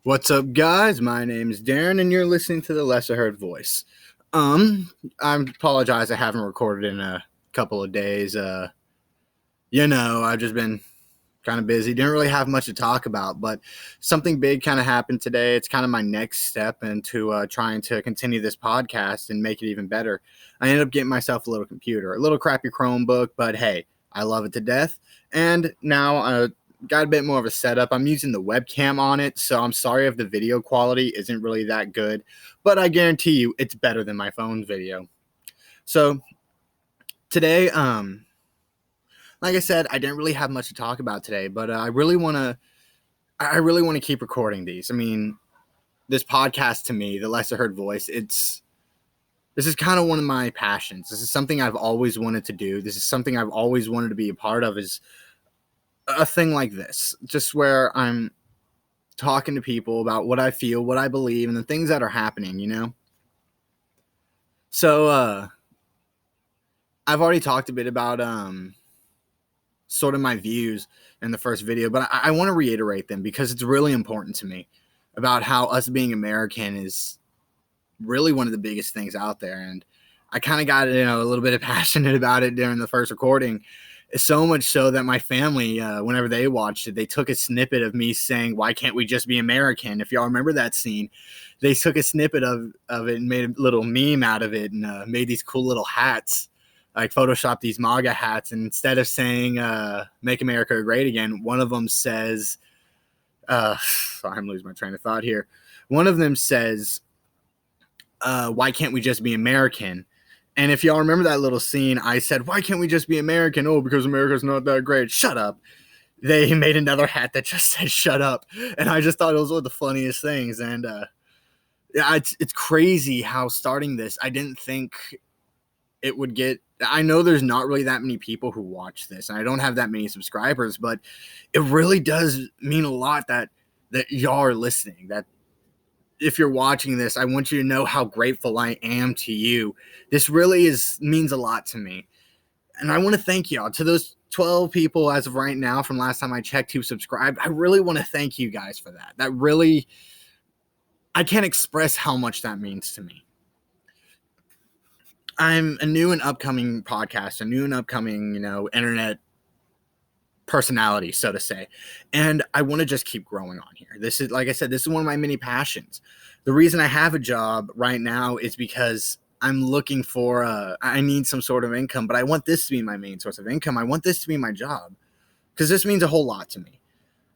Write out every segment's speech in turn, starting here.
What's up, guys? My name is Darren, and you're listening to the Lesser Heard Voice. I apologize I haven't recorded in a couple of days. I've just been kind of busy. Didn't really have much to talk about, but something big kind of happened today. It's kind of my next step into trying to continue this podcast and make it even better. I ended up getting myself a little computer, a little crappy Chromebook, but hey, I love it to death. And now got a bit more of a setup. I'm using the webcam on it, so I'm sorry if the video quality isn't really that good, but I guarantee you it's better than my phone's video. So today, like I said, I didn't really have much to talk about today, but I really want to keep recording these. I mean, this podcast to me, the Lesser Heard Voice, this is kind of one of my passions. This is something I've always wanted to do. This is something I've always wanted to be a part of, is a thing like this, just where I'm talking to people about what I feel, what I believe, and the things that are happening. So I've already talked a bit about sort of my views in the first video, but I want to reiterate them because it's really important to me about how us being American is really one of the biggest things out there. And I kind of got a little bit of passionate about it during the first recording. So much so that my family, whenever they watched it, they took a snippet of me saying, "Why can't we just be American?" If y'all remember that scene, they took a snippet of it and made a little meme out of it, and made these cool little hats, like Photoshop these MAGA hats. And instead of saying "Make America Great Again," one of them says, I'm losing my train of thought here. One of them says, "Why can't we just be American?" And if y'all remember that little scene, I said, "Why can't we just be American?" "Oh, because America's not that great." Shut up. They made another hat that just said "shut up." And I just thought it was one of the funniest things. And yeah, it's crazy how starting this, I didn't think it would get. I know there's not really that many people who watch this, and I don't have that many subscribers, but it really does mean a lot that y'all are listening, that if you're watching this, I want you to know how grateful I am to you. This really means a lot to me. And I want to thank y'all. To those 12 people as of right now from last time I checked who subscribed, I really want to thank you guys for that. That really, I can't express how much that means to me. I'm a new and upcoming podcast, a new and upcoming, internet personality, so to say. And I want to just keep growing on here. This is, like I said, this is one of my many passions. The reason I have a job right now is because I'm looking for I need some sort of income, but I want this to be my main source of income. I want this to be my job because this means a whole lot to me.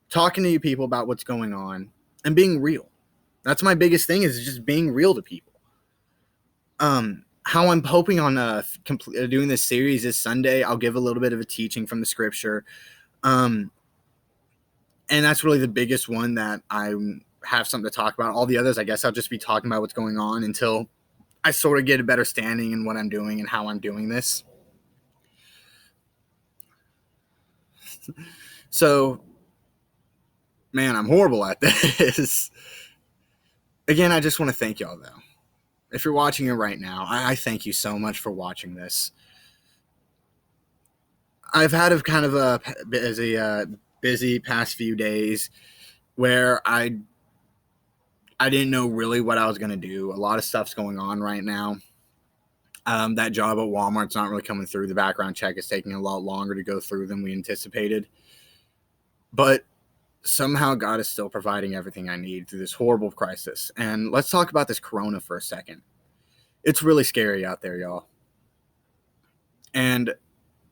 Talking to you people about what's going on and being real. That's my biggest thing, is just being real to people. How I'm hoping on doing this series this Sunday, I'll give a little bit of a teaching from the scripture. And that's really the biggest one that I have something to talk about. All the others, I guess I'll just be talking about what's going on until I sort of get a better standing in what I'm doing and how I'm doing this. So, man, I'm horrible at this. Again, I just want to thank y'all, though. If you're watching it right now, I thank you so much for watching this. I've had a kind of a busy past few days where I didn't know really what I was going to do. A lot of stuff's going on right now. That job at Walmart's not really coming through. The background check is taking a lot longer to go through than we anticipated. But somehow God is still providing everything I need through this horrible crisis. And let's talk about this corona for a second. It's really scary out there, y'all. And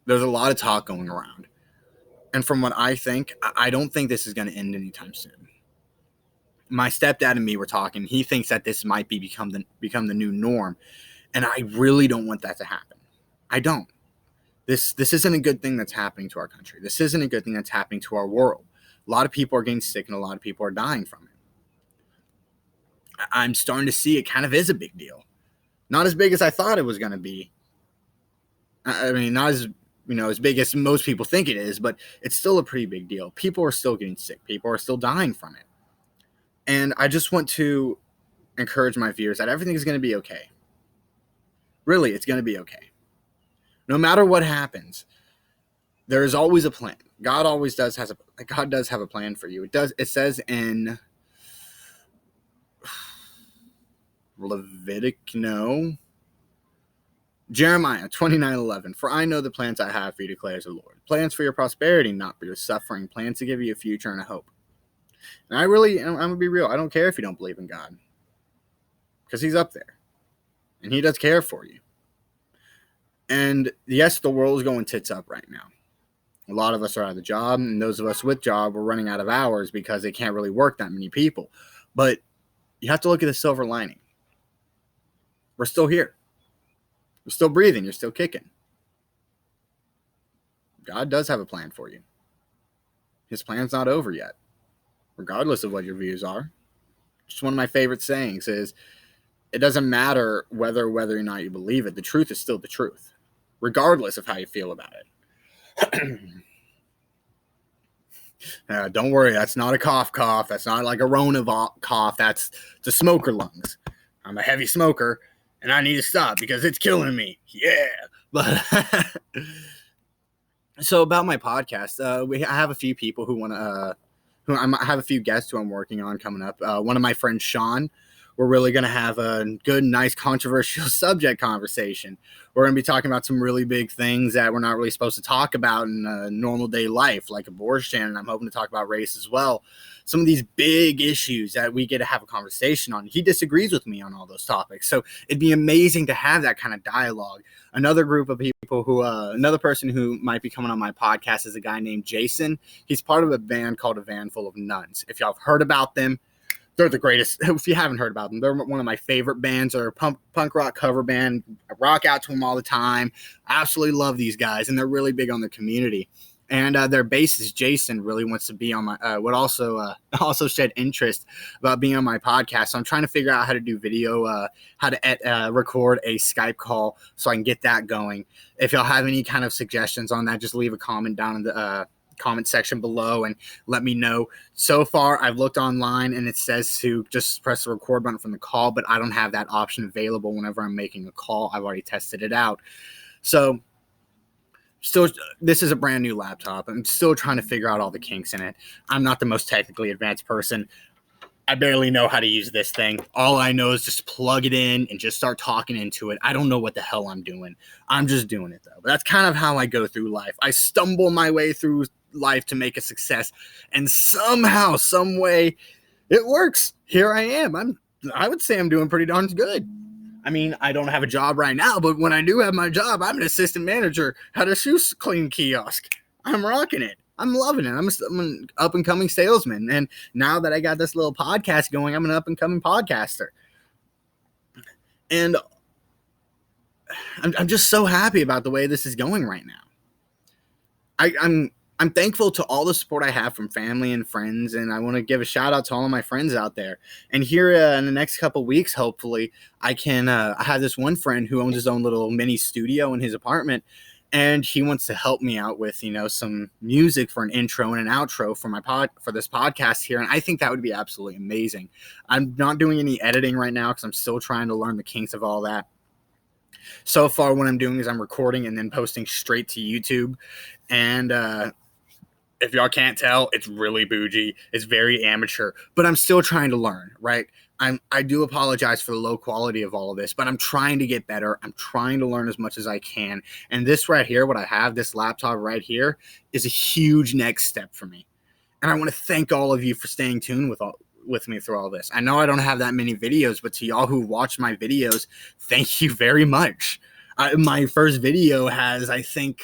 there's a lot of talk going around. And from what I think, I don't think this is going to end anytime soon. My stepdad and me were talking. He thinks that this might become the new norm. And I really don't want that to happen. I don't. This isn't a good thing that's happening to our country. This isn't a good thing that's happening to our world. A lot of people are getting sick and a lot of people are dying from it. I'm starting to see it kind of is a big deal. Not as big as I thought it was going to be. I mean, not as as big as most people think it is, but it's still a pretty big deal. People are still getting sick. People are still dying from it. And I just want to encourage my viewers that everything is going to be okay. Really, it's going to be okay. No matter what happens, there is always a plan. God does have a plan for you. It says in Jeremiah 29:11. For I know the plans I have for you, declares the Lord. Plans for your prosperity, not for your suffering. Plans to give you a future and a hope. And I'm going to be real. I don't care if you don't believe in God. Because he's up there. And he does care for you. And yes, the world is going tits up right now. A lot of us are out of the job, and those of us with job, we're running out of hours because they can't really work that many people. But you have to look at the silver lining. We're still here. We're still breathing. You're still kicking. God does have a plan for you. His plan's not over yet, regardless of what your views are. Just one of my favorite sayings is, it doesn't matter whether or not you believe it. The truth is still the truth, regardless of how you feel about it. Don't worry, that's not a cough. That's not like a Rona cough. That's the smoker lungs. I'm a heavy smoker, and I need to stop because it's killing me. Yeah. But so about my podcast, I have a few people who want to, I have a few guests who I'm working on coming up. One of my friends, Sean, we're really going to have a good, nice, controversial subject conversation. We're going to be talking about some really big things that we're not really supposed to talk about in normal day life, like abortion, and I'm hoping to talk about race as well. Some of these big issues that we get to have a conversation on. He disagrees with me on all those topics, so it'd be amazing to have that kind of dialogue. Another group of people who, another person who might be coming on my podcast is a guy named Jason. He's part of a band called A Van Full of Nuns. If y'all have heard about them, they're the greatest. If you haven't heard about them, they're one of my favorite bands. They're a punk rock cover band. I rock out to them all the time. I absolutely love these guys, and they're really big on their community. And their bassist, Jason, really wants to be on my, would also shed interest about being on my podcast. So I'm trying to figure out how to do video, how to record a Skype call so I can get that going. If y'all have any kind of suggestions on that, just leave a comment down in the comment section below and let me know. So far, I've looked online and it says to just press the record button from the call, but I don't have that option available whenever I'm making a call. I've already tested it out. So still, this is a brand new laptop. I'm still trying to figure out all the kinks in it. I'm not the most technically advanced person. I barely know how to use this thing. All I know is just plug it in and just start talking into it. I don't know what the hell I'm doing. I'm just doing it, though. But that's kind of how I go through life. I stumble my way through life to make a success, and somehow, some way, it works. Here I am. I would say I'm doing pretty darn good. I mean, I don't have a job right now, but when I do have my job, I'm an assistant manager at a shoe clean kiosk. I'm rocking it. I'm loving it. I'm an up-and-coming salesman. And now that I got this little podcast going, I'm an up-and-coming podcaster. And I'm just so happy about the way this is going right now. I'm thankful to all the support I have from family and friends, and I want to give a shout out to all of my friends out there. And here in the next couple weeks, hopefully, I can. I have this one friend who owns his own little mini studio in his apartment, and he wants to help me out with some music for an intro and an outro for this podcast here. And I think that would be absolutely amazing. I'm not doing any editing right now because I'm still trying to learn the kinks of all that. So far, what I'm doing is I'm recording and then posting straight to YouTube, and if y'all can't tell, it's really bougie. It's very amateur, but I'm still trying to learn, right? I do apologize for the low quality of all of this, but I'm trying to get better. I'm trying to learn as much as I can. And this right here, what I have, this laptop right here, is a huge next step for me. And I want to thank all of you for staying tuned with me through all this. I know I don't have that many videos, but to y'all who watch my videos, thank you very much. My first video has, I think,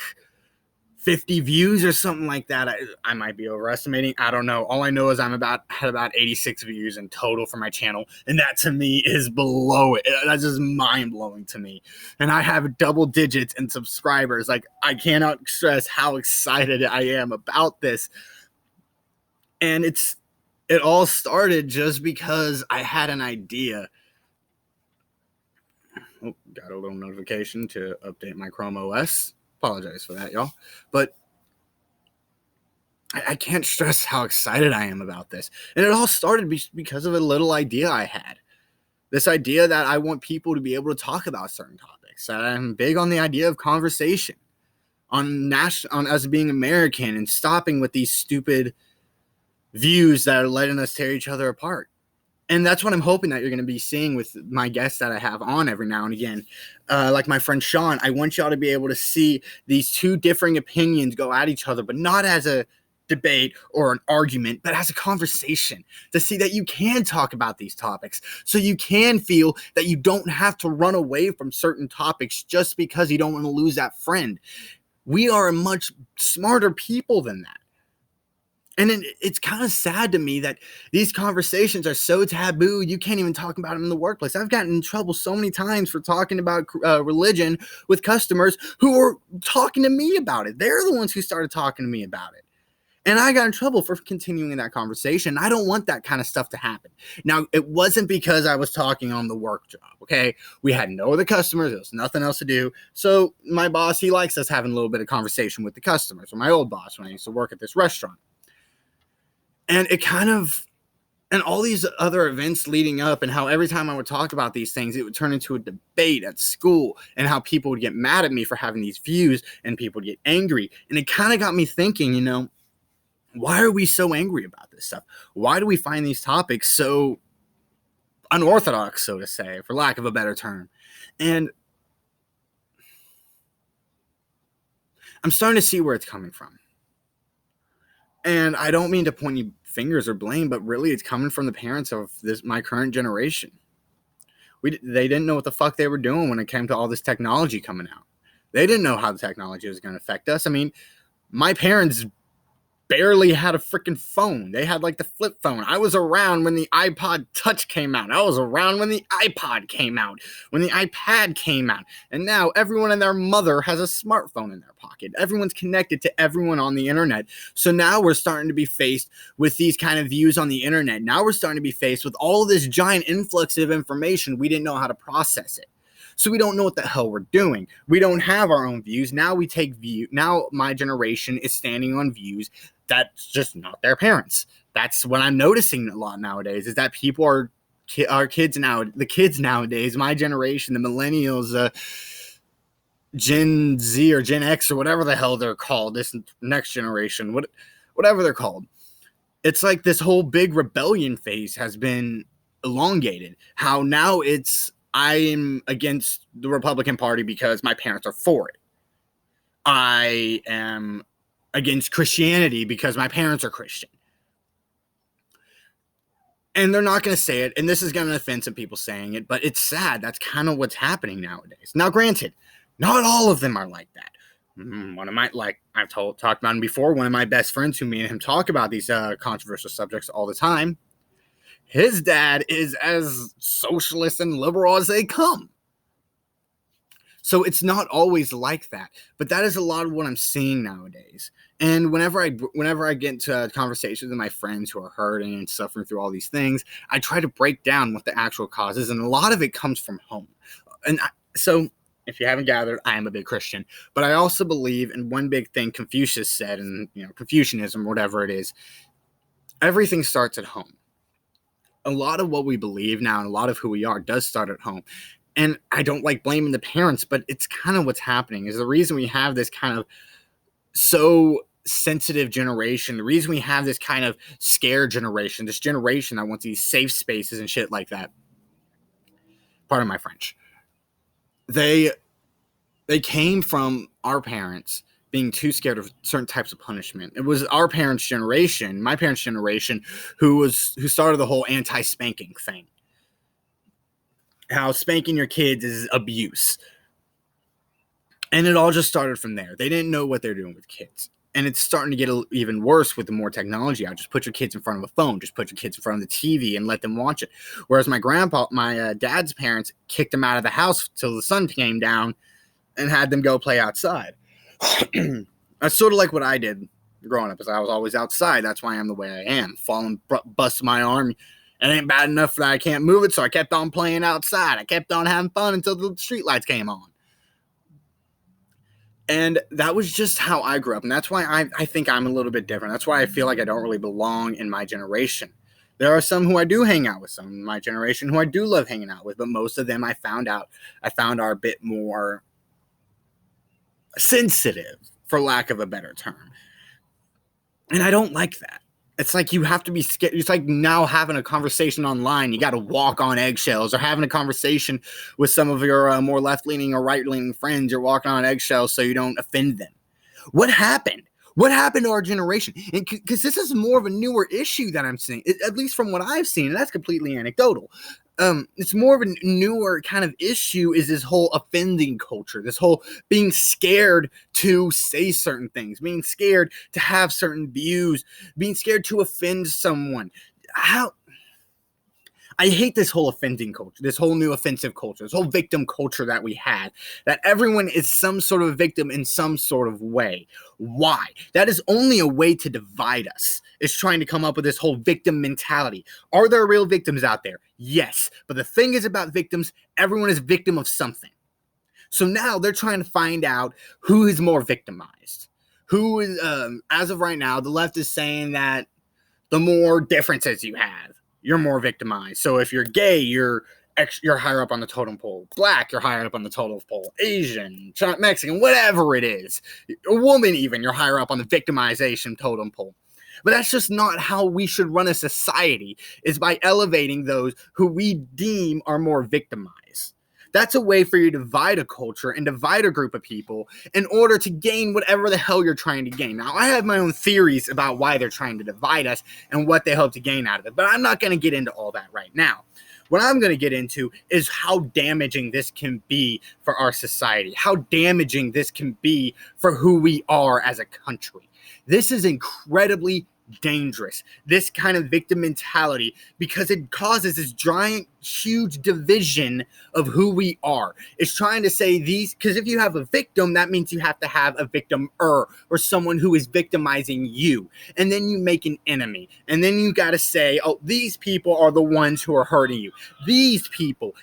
50 views or something like that. I might be overestimating. I don't know. All I know is had about 86 views in total for my channel, and that to me is below it. That's just mind blowing to me. And I have double digits in subscribers. Like, I cannot stress how excited I am about this. And it all started just because I had an idea. Oh, got a little notification to update my Chrome OS. Apologize for that, y'all. But I can't stress how excited I am about this. And it all started because of a little idea I had. This idea that I want people to be able to talk about certain topics. I'm big on the idea of conversation, on us being American and stopping with these stupid views that are letting us tear each other apart. And that's what I'm hoping that you're going to be seeing with my guests that I have on every now and again. Like my friend Sean, I want y'all to be able to see these two differing opinions go at each other, but not as a debate or an argument, but as a conversation, to see that you can talk about these topics, so you can feel that you don't have to run away from certain topics just because you don't want to lose that friend. We are much smarter people than that. And it's kind of sad to me that these conversations are so taboo. You can't even talk about them in the workplace. I've gotten in trouble so many times for talking about religion with customers who are talking to me about it. They're the ones who started talking to me about it. And I got in trouble for continuing that conversation. I don't want that kind of stuff to happen. Now, it wasn't because I was talking on the work job, okay? We had no other customers. There was nothing else to do. So my boss, he likes us having a little bit of conversation with the customers. Or my old boss, when I used to work at this restaurant. And it kind of, and all these other events leading up, and how every time I would talk about these things, it would turn into a debate at school, and how people would get mad at me for having these views, and people would get angry. And it kind of got me thinking, why are we so angry about this stuff? Why do we find these topics so unorthodox, so to say, for lack of a better term? And I'm starting to see where it's coming from. And I don't mean to point any fingers or blame, but really it's coming from the parents of my current generation. They didn't know what the fuck they were doing when it came to all this technology coming out. They didn't know how the technology was going to affect us. I mean, my parents barely had a freaking phone. They had like the flip phone. I was around when the iPod Touch came out. I was around when the iPod came out, when the iPad came out. And now everyone and their mother has a smartphone in their pocket. Everyone's connected to everyone on the internet. So now we're starting to be faced with these kind of views on the internet. Now we're starting to be faced with all this giant influx of information. We didn't know how to process it. So we don't know what the hell we're doing. We don't have our own views. Now we take now my generation is standing on views that's just not their parents. That's what I'm noticing a lot nowadays, is that people our kids now, the kids nowadays, my generation, the millennials, Gen Z or Gen X or whatever the hell they're called, this next generation, whatever they're called. It's like this whole big rebellion phase has been elongated. How now I'm against the Republican Party because my parents are for it. I am against Christianity because my parents are Christian. And they're not going to say it, and this is going to offend some people saying it, but it's sad. That's kind of what's happening nowadays. Now, granted, not all of them are like that. One of my, like I've talked about him before, one of my best friends who me and him talk about these controversial subjects all the time, his dad is as socialist and liberal as they come. So it's not always like that, but that is a lot of what I'm seeing nowadays. And whenever I get into conversations with my friends who are hurting and suffering through all these things, I try to break down what the actual cause is, and a lot of it comes from home. And so, if you haven't gathered, I am a big Christian, but I also believe in one big thing Confucius said, and Confucianism, whatever it is, everything starts at home. A lot of what we believe now and a lot of who we are does start at home. And I don't like blaming the parents, but it's kind of what's happening. Is the reason we have this kind of so sensitive generation, the reason we have this kind of scared generation, this generation that wants these safe spaces and shit like that. Pardon my French. They came from our parents being too scared of certain types of punishment. It was our parents' generation, my parents' generation, who started the whole anti-spanking thing. How spanking your kids is abuse. And it all just started from there. They didn't know what they're doing with kids. And it's starting to get even worse with the more technology out. Just put your kids in front of a phone. Just put your kids in front of the TV and let them watch it. Whereas my dad's parents kicked them out of the house till the sun came down and had them go play outside. That's sort of like what I did growing up, as I was always outside. That's why I'm the way I am. Falling, bust my arm. It ain't bad enough that I can't move it, so I kept on playing outside. I kept on having fun until the streetlights came on. And that was just how I grew up. And that's why I think I'm a little bit different. That's why I feel like I don't really belong in my generation. There are some who I do hang out with, some in my generation who I do love hanging out with, but most of them I found are a bit more sensitive, for lack of a better term. And I don't like that. It's like you have to be scared. It's like now having a conversation online. You got to walk on eggshells, or having a conversation with some of your more left-leaning or right-leaning friends. You're walking on eggshells so you don't offend them. What happened? What happened to our generation? And because this is more of a newer issue that I'm seeing, at least from what I've seen, and that's completely anecdotal. It's more of a newer kind of issue is this whole offending culture, this whole being scared to say certain things, being scared to have certain views, being scared to offend someone. How I hate this whole offending culture, this whole new offensive culture, this whole victim culture that we had, that everyone is some sort of victim in some sort of way. Why? That is only a way to divide us, is trying to come up with this whole victim mentality. Are there real victims out there? Yes. But the thing is about victims, everyone is a victim of something. So now they're trying to find out who is more victimized. Who is, as of right now, the left is saying that the more differences you have, you're more victimized. So if you're gay, you're higher up on the totem pole. Black, you're higher up on the totem pole. Asian, Mexican, whatever it is. A woman even, you're higher up on the victimization totem pole. But that's just not how we should run a society, is by elevating those who we deem are more victimized. That's a way for you to divide a culture and divide a group of people in order to gain whatever the hell you're trying to gain. Now, I have my own theories about why they're trying to divide us and what they hope to gain out of it, but I'm not going to get into all that right now. What I'm going to get into is how damaging this can be for our society, how damaging this can be for who we are as a country. This is incredibly dangerous, this kind of victim mentality, because it causes this giant, huge division of who we are. It's trying to say these, because if you have a victim, that means you have to have a victimer or someone who is victimizing you. And then you make an enemy. And then you got to say, oh, these people are the ones who are hurting you. These people.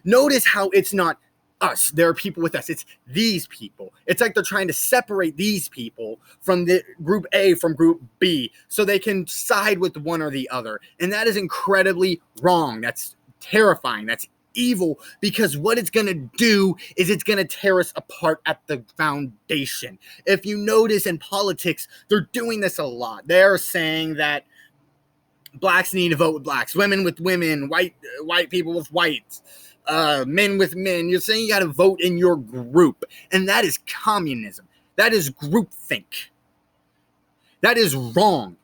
Notice how it's not us. There are people with us. It's these people. It's like they're trying to separate these people from the group A from group B so they can side with one or the other. And that is incredibly wrong. That's terrifying. That's evil, because what it's going to do is it's going to tear us apart at the foundation. If you notice in politics, they're doing this a lot. They're saying that blacks need to vote with blacks, women with women, white people with whites, men with men. You're saying you got to vote in your group, and that is communism. That is groupthink. That is wrong.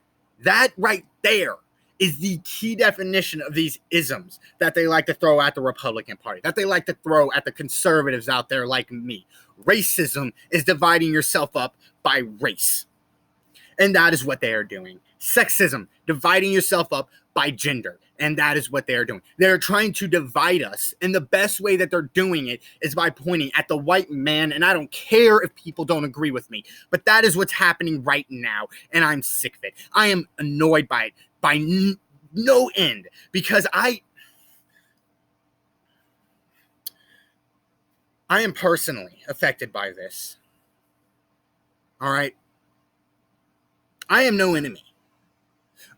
That right there is the key definition of these isms that they like to throw at the Republican Party, that they like to throw at the conservatives out there like me. Racism is dividing yourself up by race, and that is what they are doing. Sexism, dividing yourself up by gender, and that is what they're doing. They're trying to divide us, and the best way that they're doing it is by pointing at the white man, and I don't care if people don't agree with me, but that is what's happening right now, and I'm sick of it. I am annoyed by it, by no end, because I am personally affected by this. All right? I am no enemy.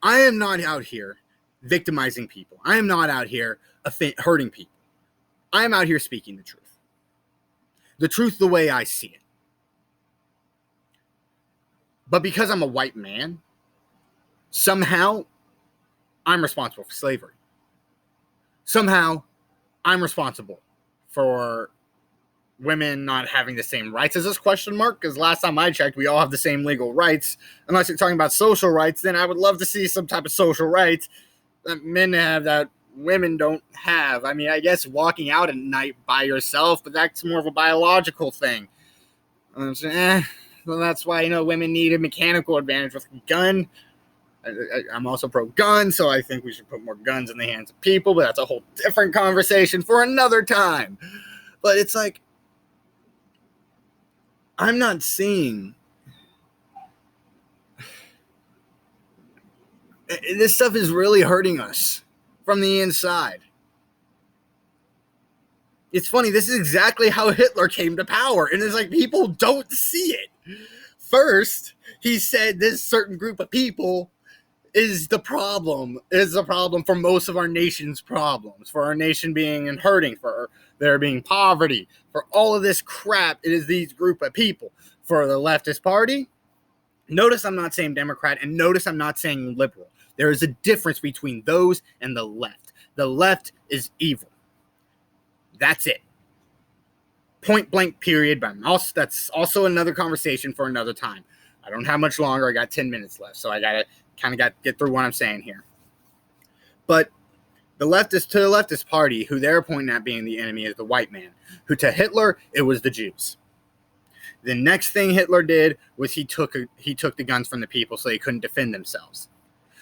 I am not out here victimizing people. I am not out here hurting people. I am out here speaking the truth. The truth the way I see it. But because I'm a white man, somehow I'm responsible for slavery. Somehow I'm responsible for women not having the same rights as us, question mark? Because last time I checked, we all have the same legal rights. Unless you're talking about social rights, then I would love to see some type of social rights that men have that women don't have. I mean, I guess walking out at night by yourself, but that's more of a biological thing. Well, that's why, women need a mechanical advantage with a gun. I'm also pro-gun, so I think we should put more guns in the hands of people, but that's a whole different conversation for another time. But it's like, I'm not seeing this stuff is really hurting us from the inside. It's funny, this is exactly how Hitler came to power, and it's like people don't see it. First, he said this certain group of people is the problem for most of our nation's problems, for our nation being and hurting, for there being poverty, for all of this crap. It is these group of people. For the leftist party, Notice I'm not saying Democrat, and notice I'm not saying liberal. There is a difference between those and the left. The left is evil. That's it. Point blank, period. But that's also another conversation for another time. I don't have much longer. I got 10 minutes left, so I gotta get through what I'm saying here. But the leftist party, who they're pointing at being the enemy, is the white man. Who to Hitler, it was the Jews. The next thing Hitler did was he took the guns from the people so they couldn't defend themselves.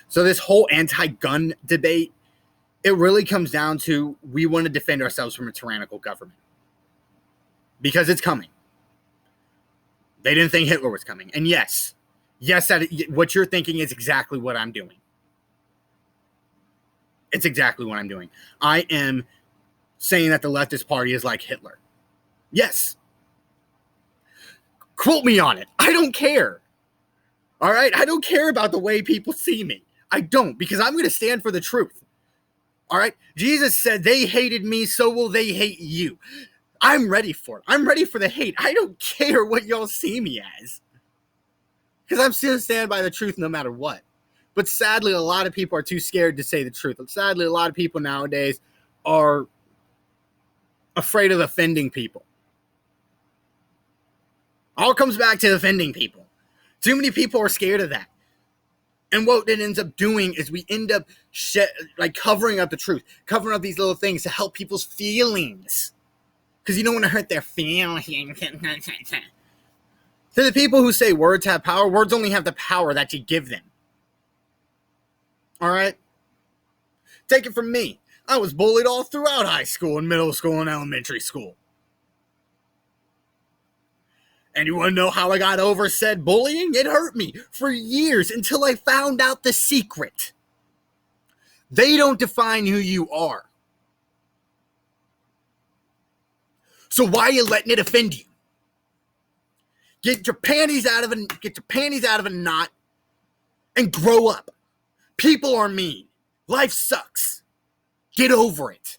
So this whole anti-gun debate, it really comes down to we want to defend ourselves from a tyrannical government. Because it's coming. They didn't think Hitler was coming. And yes, what you're thinking is exactly what I'm doing. It's exactly what I'm doing. I am saying that the leftist party is like Hitler. Yes. Quote me on it. I don't care. All right? I don't care about the way people see me. I don't, because I'm going to stand for the truth. All right? Jesus said, they hated me, so will they hate you. I'm ready for it. I'm ready for the hate. I don't care what y'all see me as. Because I'm still stand by the truth no matter what. But sadly, a lot of people are too scared to say the truth. Sadly, a lot of people nowadays are afraid of offending people. All comes back to offending people. Too many people are scared of that. And what it ends up doing is we end up covering up the truth, covering up these little things to help people's feelings. Because you don't want to hurt their feelings. To the people who say words have power, words only have the power that you give them. All right? Take it from me. I was bullied all throughout high school and middle school and elementary school. And you want to know how I got over said bullying? It hurt me for years until I found out the secret. They don't define who you are. So why are you letting it offend you? Get your panties out of a knot and grow up. People are mean. Life sucks. Get over it.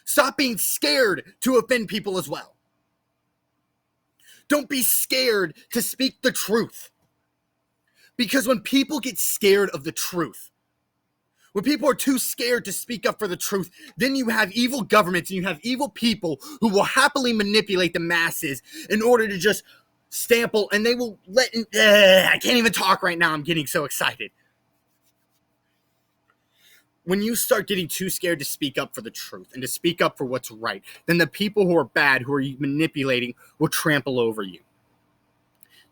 Stop being scared to offend people as well. Don't be scared to speak the truth. Because when people get scared of the truth, when people are too scared to speak up for the truth, then you have evil governments and you have evil people who will happily manipulate the masses in order to just stample, and they will I can't even talk right now. I'm getting so excited. When you start getting too scared to speak up for the truth and to speak up for what's right, then the people who are bad, who are manipulating, will trample over you.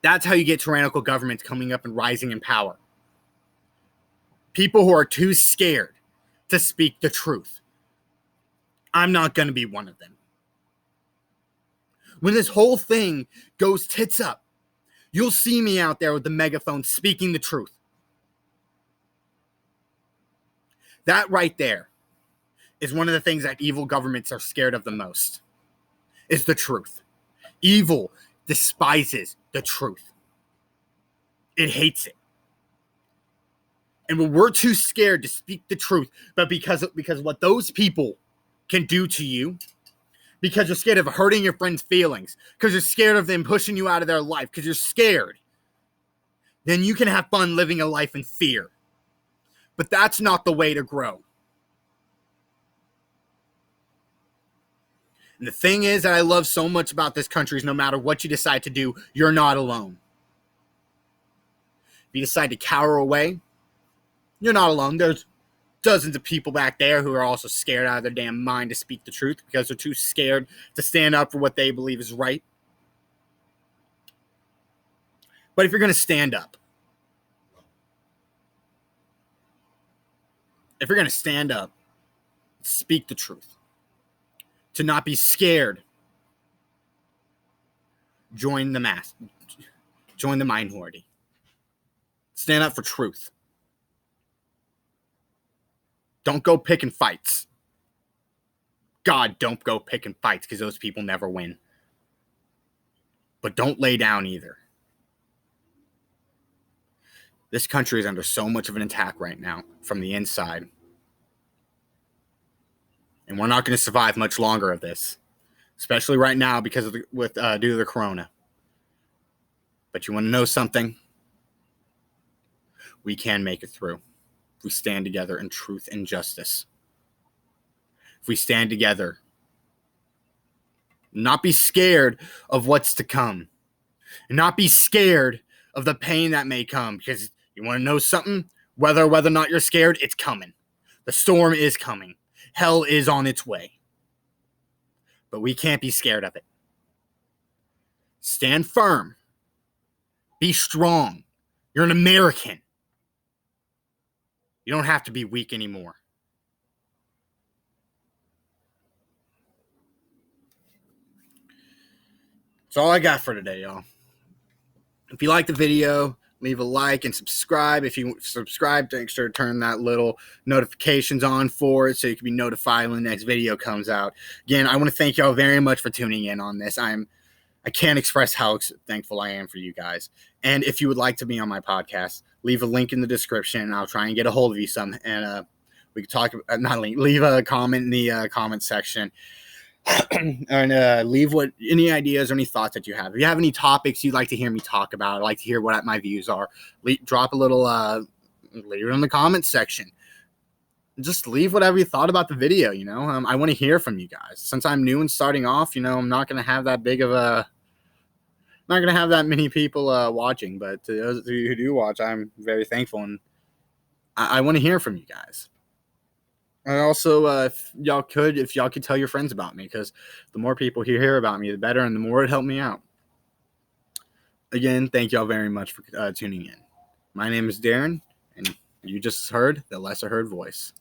That's how you get tyrannical governments coming up and rising in power. People who are too scared to speak the truth. I'm not going to be one of them. When this whole thing goes tits up, you'll see me out there with the megaphone speaking the truth. That right there is one of the things that evil governments are scared of the most, is the truth. Evil despises the truth. It hates it. And when we're too scared to speak the truth, but because what those people can do to you, because you're scared of hurting your friends' feelings, because you're scared of them pushing you out of their life, because you're scared, then you can have fun living a life in fear. But that's not the way to grow. And the thing is that I love so much about this country is no matter what you decide to do, you're not alone. If you decide to cower away, you're not alone. There's dozens of people back there who are also scared out of their damn mind to speak the truth because they're too scared to stand up for what they believe is right. But if you're going to stand up, speak the truth, to not be scared, join the minority. Stand up for truth. Don't go picking fights. God, don't go picking fights because those people never win. But don't lay down either. This country is under so much of an attack right now from the inside. And we're not going to survive much longer of this, especially right now because of due to the corona. But you want to know something? We can make it through. If we stand together in truth and justice. If we stand together, not be scared of what's to come, and not be scared of the pain that may come. Because you want to know something? Whether or not you're scared, it's coming. The storm is coming. Hell is on its way. But we can't be scared of it. Stand firm. Be strong. You're an American. You don't have to be weak anymore. That's all I got for today, y'all. If you like the video, leave a like and subscribe. If you subscribe, make sure to turn that little notifications on for it so you can be notified when the next video comes out. Again, I want to thank y'all very much for tuning in on this. I can't express how thankful I am for you guys. And if you would like to be on my podcast, leave a link in the description, and I'll try and get a hold of you some. And we can talk. Leave a comment in the comment section. And leave any ideas or any thoughts that you have. If you have any topics you'd like to hear me talk about, I'd like to hear what my views are. Drop a little, leave it in the comments section. Just leave whatever you thought about the video. I want to hear from you guys. Since I'm new and starting off, I'm not going to have that many people watching. But to those of you who do watch, I'm very thankful, and I want to hear from you guys. And also, if y'all could tell your friends about me, because the more people who hear about me, the better, and the more it helped me out. Again, thank y'all very much for tuning in. My name is Darren, and you just heard the lesser heard voice.